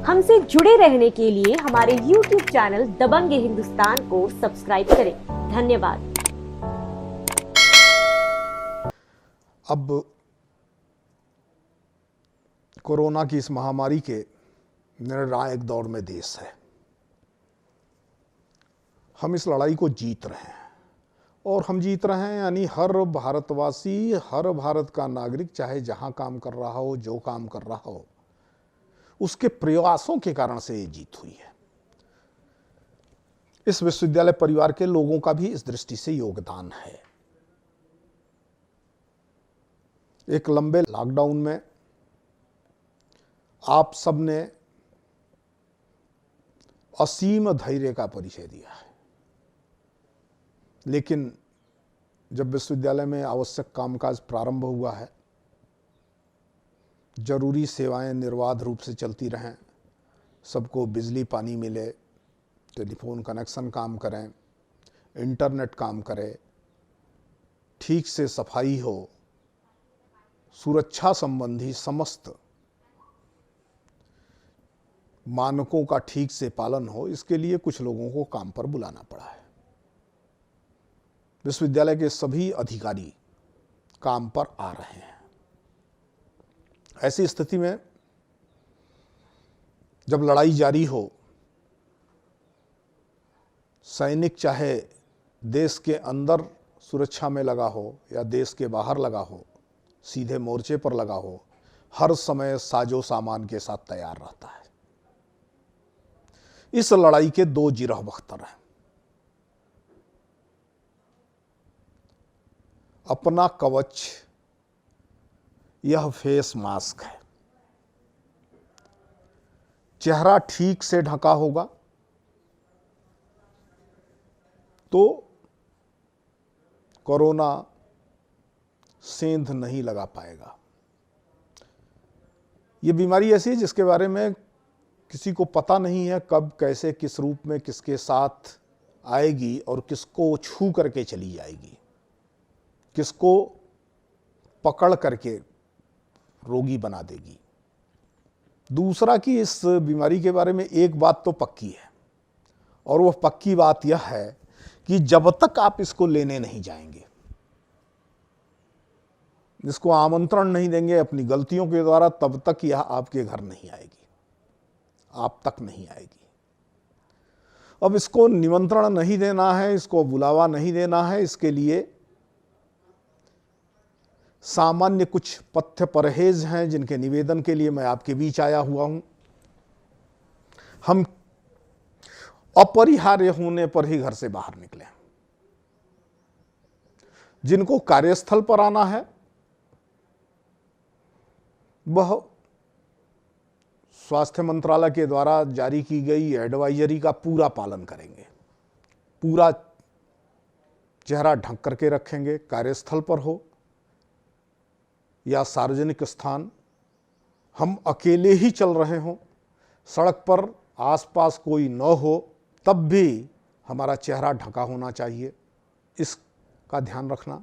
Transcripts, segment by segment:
हमसे जुड़े रहने के लिए हमारे YouTube चैनल दबंग हिंदुस्तान को सब्सक्राइब करें। धन्यवाद। अब कोरोना की इस महामारी के निर्णायक दौर में देश है। हम इस लड़ाई को जीत रहे हैं और हम जीत रहे हैं यानी हर भारतवासी, हर भारत का नागरिक, चाहे जहां काम कर रहा हो, जो काम कर रहा हो, उसके प्रयासों के कारण से ये जीत हुई है। इस विश्वविद्यालय परिवार के लोगों का भी इस दृष्टि से योगदान है। एक लंबे लॉकडाउन में आप सबने असीम धैर्य का परिचय दिया है, लेकिन जब विश्वविद्यालय में आवश्यक कामकाज प्रारंभ हुआ है, जरूरी सेवाएं निर्बाध रूप से चलती रहें, सबको बिजली पानी मिले, टेलीफोन कनेक्शन काम करें, इंटरनेट काम करे, ठीक से सफाई हो, सुरक्षा संबंधी समस्त मानकों का ठीक से पालन हो, इसके लिए कुछ लोगों को काम पर बुलाना पड़ा है। विश्वविद्यालय के सभी अधिकारी काम पर आ रहे हैं। ऐसी स्थिति में जब लड़ाई जारी हो, सैनिक चाहे देश के अंदर सुरक्षा में लगा हो या देश के बाहर लगा हो, सीधे मोर्चे पर लगा हो, हर समय साजो सामान के साथ तैयार रहता है। इस लड़ाई के दो जिरह बख्तर हैं। अपना कवच यह फेस मास्क है। चेहरा ठीक से ढका होगा तो कोरोना सेंध नहीं लगा पाएगा। यह बीमारी ऐसी है जिसके बारे में किसी को पता नहीं है कब, कैसे, किस रूप में, किसके साथ आएगी और किसको छू करके चली जाएगी, किसको पकड़ करके रोगी बना देगी। दूसरा कि इस बीमारी के बारे में एक बात तो पक्की है, और वह पक्की बात यह है कि जब तक आप इसको लेने नहीं जाएंगे, इसको आमंत्रण नहीं देंगे अपनी गलतियों के द्वारा, तब तक यह आपके घर नहीं आएगी, आप तक नहीं आएगी। अब इसको निमंत्रण नहीं देना है, इसको बुलावा नहीं देना है, इसके लिए सामान्य कुछ पथ्य परहेज हैं जिनके निवेदन के लिए मैं आपके बीच आया हुआ हूं। हम अपरिहार्य होने पर ही घर से बाहर निकले। जिनको कार्यस्थल पर आना है वह स्वास्थ्य मंत्रालय के द्वारा जारी की गई एडवाइजरी का पूरा पालन करेंगे, पूरा चेहरा ढक करके रखेंगे। कार्यस्थल पर हो या सार्वजनिक स्थान, हम अकेले ही चल रहे हों, सड़क पर आसपास कोई न हो, तब भी हमारा चेहरा ढका होना चाहिए, इसका ध्यान रखना।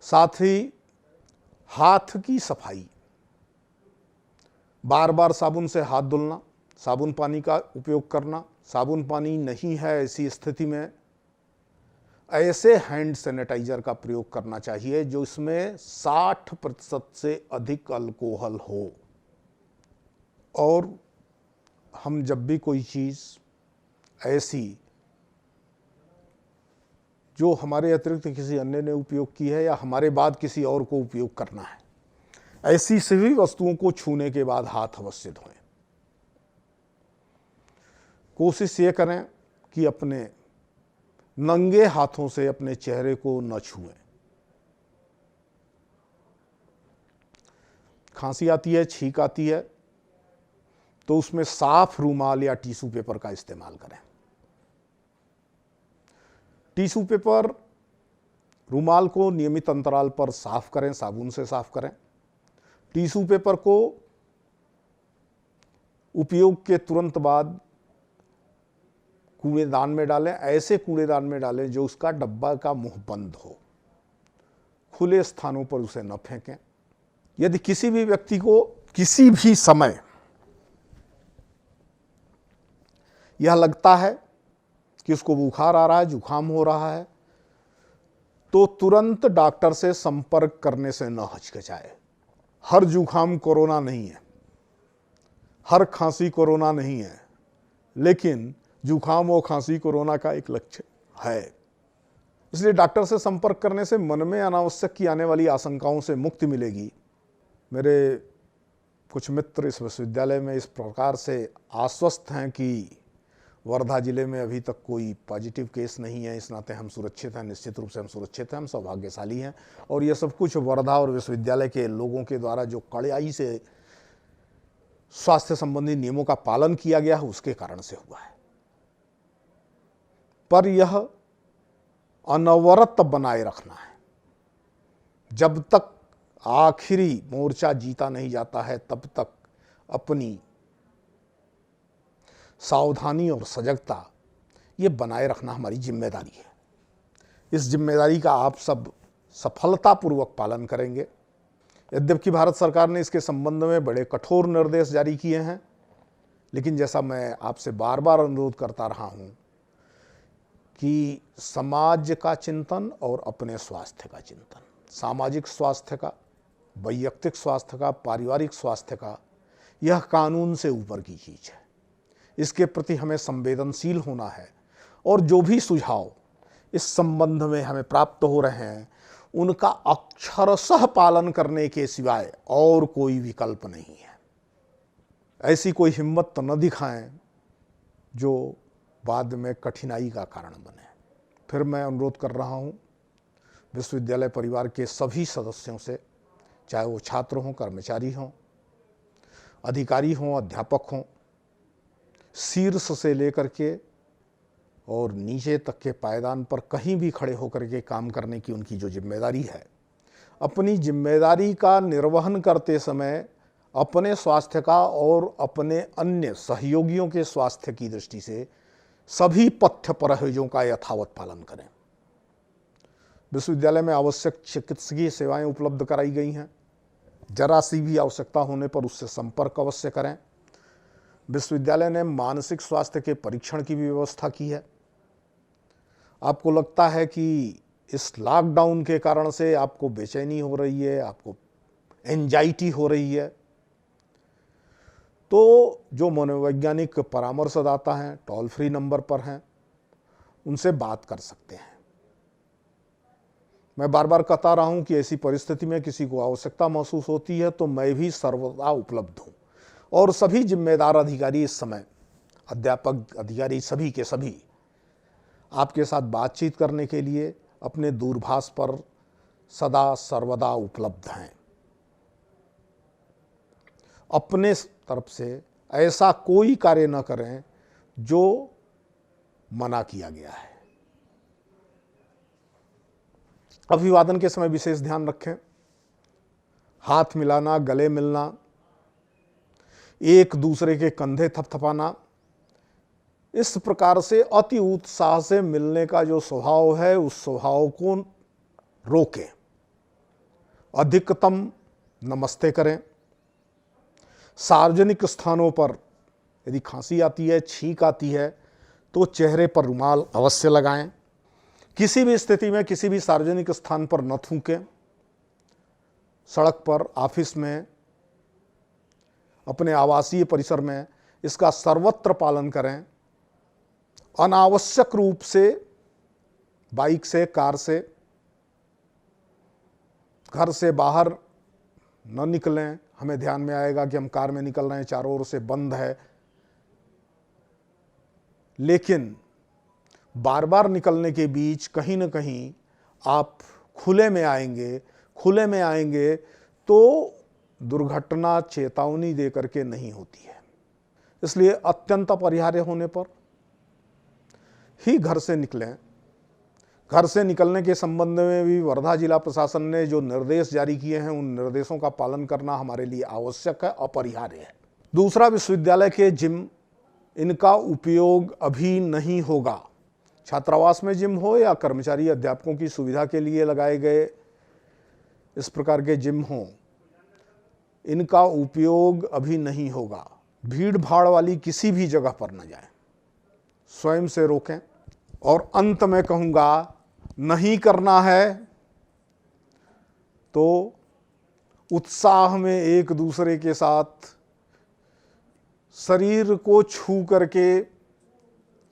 साथ ही हाथ की सफाई, बार बार साबुन से हाथ धुलना, साबुन पानी का उपयोग करना। साबुन पानी नहीं है ऐसी स्थिति में ऐसे हैंड सैनिटाइजर का प्रयोग करना चाहिए जो इसमें 60% से अधिक अल्कोहल हो। और हम जब भी कोई चीज़ ऐसी जो हमारे अतिरिक्त किसी अन्य ने उपयोग की है या हमारे बाद किसी और को उपयोग करना है, ऐसी सभी वस्तुओं को छूने के बाद हाथ अवश्य धोएं। कोशिश ये करें कि अपने नंगे हाथों से अपने चेहरे को न छुएं। खांसी आती है, छींक आती है, तो उसमें साफ रूमाल या टिश्यू पेपर का इस्तेमाल करें। टिश्यू पेपर, रूमाल को नियमित अंतराल पर साफ करें, साबुन से साफ करें। टिश्यू पेपर को उपयोग के तुरंत बाद कूड़ेदान में डालें। ऐसे कूड़ेदान में डालें जो उसका डब्बा का मुंह बंद हो। खुले स्थानों पर उसे न फेंकें। यदि किसी भी व्यक्ति को किसी भी समय यह लगता है कि उसको बुखार आ रहा है, जुकाम हो रहा है, तो तुरंत डॉक्टर से संपर्क करने से न हिचकिचाए। हर जुकाम कोरोना नहीं है, हर खांसी कोरोना नहीं है, लेकिन जुकाम और खांसी कोरोना का एक लक्षण है। इसलिए डॉक्टर से संपर्क करने से मन में अनावश्यक की आने वाली आशंकाओं से मुक्ति मिलेगी। मेरे कुछ मित्र इस विश्वविद्यालय में इस प्रकार से आश्वस्त हैं कि वर्धा जिले में अभी तक कोई पॉजिटिव केस नहीं है, इस नाते हम सुरक्षित हैं। निश्चित रूप से हम सुरक्षित हैं, हम सौभाग्यशाली हैं। और ये सब कुछ वर्धा और विश्वविद्यालय के लोगों के द्वारा जो कड़ाई से स्वास्थ्य संबंधी नियमों का पालन किया गया है उसके कारण से हुआ है। पर यह अनवरत बनाए रखना है। जब तक आखिरी मोर्चा जीता नहीं जाता है तब तक अपनी सावधानी और सजगता ये बनाए रखना हमारी जिम्मेदारी है। इस जिम्मेदारी का आप सब सफलतापूर्वक पालन करेंगे। यद्यपि भारत सरकार ने इसके संबंध में बड़े कठोर निर्देश जारी किए हैं, लेकिन जैसा मैं आपसे बार बार अनुरोध करता रहा हूं कि समाज का चिंतन और अपने स्वास्थ्य का चिंतन, सामाजिक स्वास्थ्य का, वैयक्तिक स्वास्थ्य का, पारिवारिक स्वास्थ्य का, यह कानून से ऊपर की चीज है। इसके प्रति हमें संवेदनशील होना है और जो भी सुझाव इस संबंध में हमें प्राप्त हो रहे हैं उनका अक्षरशः पालन करने के सिवाय और कोई विकल्प नहीं है। ऐसी कोई हिम्मत तो न दिखाएं जो बाद में कठिनाई का कारण बने। फिर मैं अनुरोध कर रहा हूं विश्वविद्यालय परिवार के सभी सदस्यों से, चाहे वो छात्र हों, कर्मचारी हों, अधिकारी हों, अध्यापक हों, शीर्ष से लेकर के और नीचे तक के पायदान पर कहीं भी खड़े होकर के काम करने की उनकी जो जिम्मेदारी है, अपनी जिम्मेदारी का निर्वहन करते समय अपने स्वास्थ्य का और अपने अन्य सहयोगियों के स्वास्थ्य की दृष्टि से सभी पथ्य परहेजों का यथावत पालन करें। विश्वविद्यालय में आवश्यक चिकित्सकीय सेवाएं उपलब्ध कराई गई हैं। जरा सी भी आवश्यकता होने पर उससे संपर्क अवश्य करें। विश्वविद्यालय ने मानसिक स्वास्थ्य के परीक्षण की भी व्यवस्था की है। आपको लगता है कि इस लॉकडाउन के कारण से आपको बेचैनी हो रही है, आपको एंजाइटी हो रही है, तो जो मनोवैज्ञानिक परामर्शदाता हैं, टोल फ्री नंबर पर हैं, उनसे बात कर सकते हैं। मैं बार बार कहता रहा हूं कि ऐसी परिस्थिति में किसी को आवश्यकता महसूस होती है तो मैं भी सर्वदा उपलब्ध हूं। और सभी जिम्मेदार अधिकारी इस समय, अध्यापक, अधिकारी, सभी के सभी आपके साथ बातचीत करने के लिए अपने दूरभाष पर सदा सर्वदा उपलब्ध हैं। अपने तरफ से ऐसा कोई कार्य न करें जो मना किया गया है। अभिवादन के समय विशेष ध्यान रखें। हाथ मिलाना, गले मिलना, एक दूसरे के कंधे थपथपाना, इस प्रकार से अति उत्साह से मिलने का जो स्वभाव है उस स्वभाव को रोकें। अधिकतम नमस्ते करें। सार्वजनिक स्थानों पर यदि खांसी आती है, छींक आती है तो चेहरे पर रुमाल अवश्य लगाएं। किसी भी स्थिति में किसी भी सार्वजनिक स्थान पर न थूकें। सड़क पर, ऑफिस में, अपने आवासीय परिसर में इसका सर्वत्र पालन करें। अनावश्यक रूप से बाइक से, कार से घर से बाहर न निकलें। हमें ध्यान में आएगा कि हम कार में निकल रहे हैं, चारों ओर से बंद है, लेकिन बार बार निकलने के बीच कहीं न कहीं आप खुले में आएंगे तो दुर्घटना चेतावनी दे करके नहीं होती है। इसलिए अत्यंत अपरिहार्य होने पर ही घर से निकलें। घर से निकलने के संबंध में भी वर्धा जिला प्रशासन ने जो निर्देश जारी किए हैं उन निर्देशों का पालन करना हमारे लिए आवश्यक है, अपरिहार्य है। दूसरा, विश्वविद्यालय के जिम, इनका उपयोग अभी नहीं होगा। छात्रावास में जिम हो या कर्मचारी अध्यापकों की सुविधा के लिए लगाए गए इस प्रकार के जिम हों, इनका उपयोग अभी नहीं होगा। भीड़ भाड़ वाली किसी भी जगह पर न जाएं। स्वयं से रोकें। और अंत में कहूँगा, नहीं करना है तो उत्साह में एक दूसरे के साथ शरीर को छू करके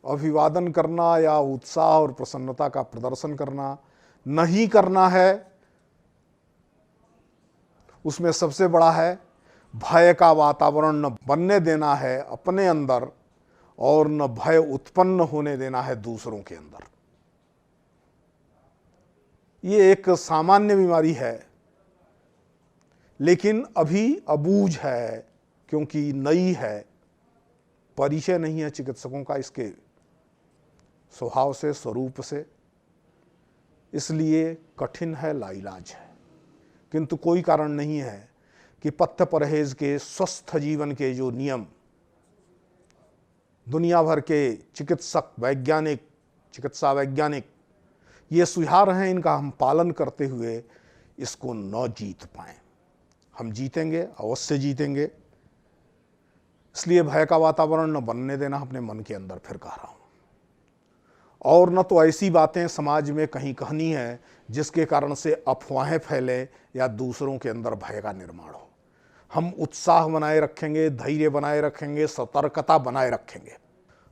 अभिवादन करना या उत्साह और प्रसन्नता का प्रदर्शन करना नहीं करना है। उसमें सबसे बड़ा है, भय का वातावरण न बनने देना है अपने अंदर और न भय उत्पन्न होने देना है दूसरों के अंदर। ये एक सामान्य बीमारी है, लेकिन अभी अबूझ है क्योंकि नई है, परिचय नहीं है चिकित्सकों का इसके स्वभाव से, स्वरूप से, इसलिए कठिन है, लाइलाज है। किंतु कोई कारण नहीं है कि पथ्य परहेज के, स्वस्थ जीवन के जो नियम दुनिया भर के चिकित्सक, वैज्ञानिक, चिकित्सा वैज्ञानिक ये सुझा रहे हैं, इनका हम पालन करते हुए इसको न जीत पाएं। हम जीतेंगे, अवश्य जीतेंगे। इसलिए भय का वातावरण न बनने देना अपने मन के अंदर, फिर कह रहा हूं। और न तो ऐसी बातें समाज में कहीं कहनी है जिसके कारण से अफवाहें फैले या दूसरों के अंदर भय का निर्माण हो। हम उत्साह बनाए रखेंगे, धैर्य बनाए रखेंगे, सतर्कता बनाए रखेंगे,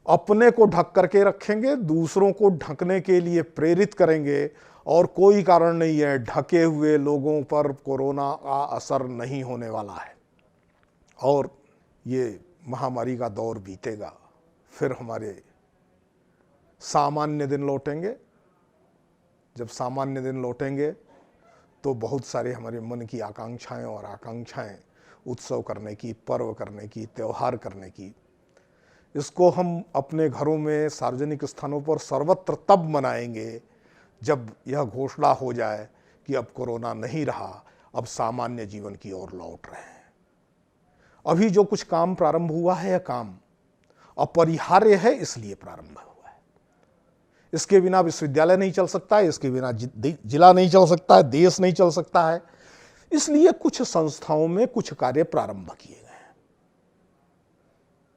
अपने को ढक करके रखेंगे, दूसरों को ढकने के लिए प्रेरित करेंगे। और कोई कारण नहीं है, ढके हुए लोगों पर कोरोना का असर नहीं होने वाला है और ये महामारी का दौर बीतेगा। फिर हमारे सामान्य दिन लौटेंगे। जब सामान्य दिन लौटेंगे तो बहुत सारे हमारे मन की आकांक्षाएं और आकांक्षाएं, उत्सव करने की, पर्व करने की, त्यौहार करने की, इसको हम अपने घरों में, सार्वजनिक स्थानों पर सर्वत्र तब मनाएंगे जब यह घोषणा हो जाए कि अब कोरोना नहीं रहा, अब सामान्य जीवन की ओर लौट रहे हैं। अभी जो कुछ काम प्रारंभ हुआ है, यह काम अपरिहार्य है, इसलिए प्रारंभ हुआ है। इसके बिना विश्वविद्यालय नहीं चल सकता है, इसके बिना जिला नहीं चल सकता है, देश नहीं चल सकता है। इसलिए कुछ संस्थाओं में कुछ कार्य प्रारंभ किए गए हैं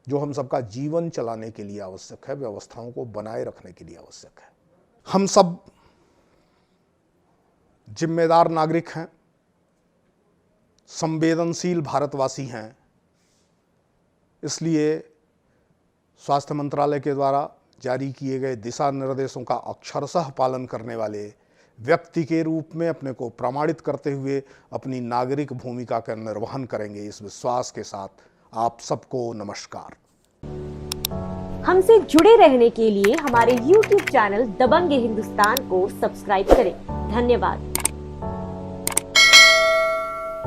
जो हम सबका जीवन चलाने के लिए आवश्यक है, व्यवस्थाओं को बनाए रखने के लिए आवश्यक है। हम सब जिम्मेदार नागरिक हैं, संवेदनशील भारतवासी हैं। इसलिए स्वास्थ्य मंत्रालय के द्वारा जारी किए गए दिशा निर्देशों का अक्षरशः पालन करने वाले व्यक्ति के रूप में अपने को प्रमाणित करते हुए अपनी नागरिक भूमिका का निर्वहन करेंगे, इस विश्वास के साथ आप सबको नमस्कार। हमसे जुड़े रहने के लिए हमारे YouTube चैनल दबंग हिंदुस्तान को सब्सक्राइब करें। धन्यवाद।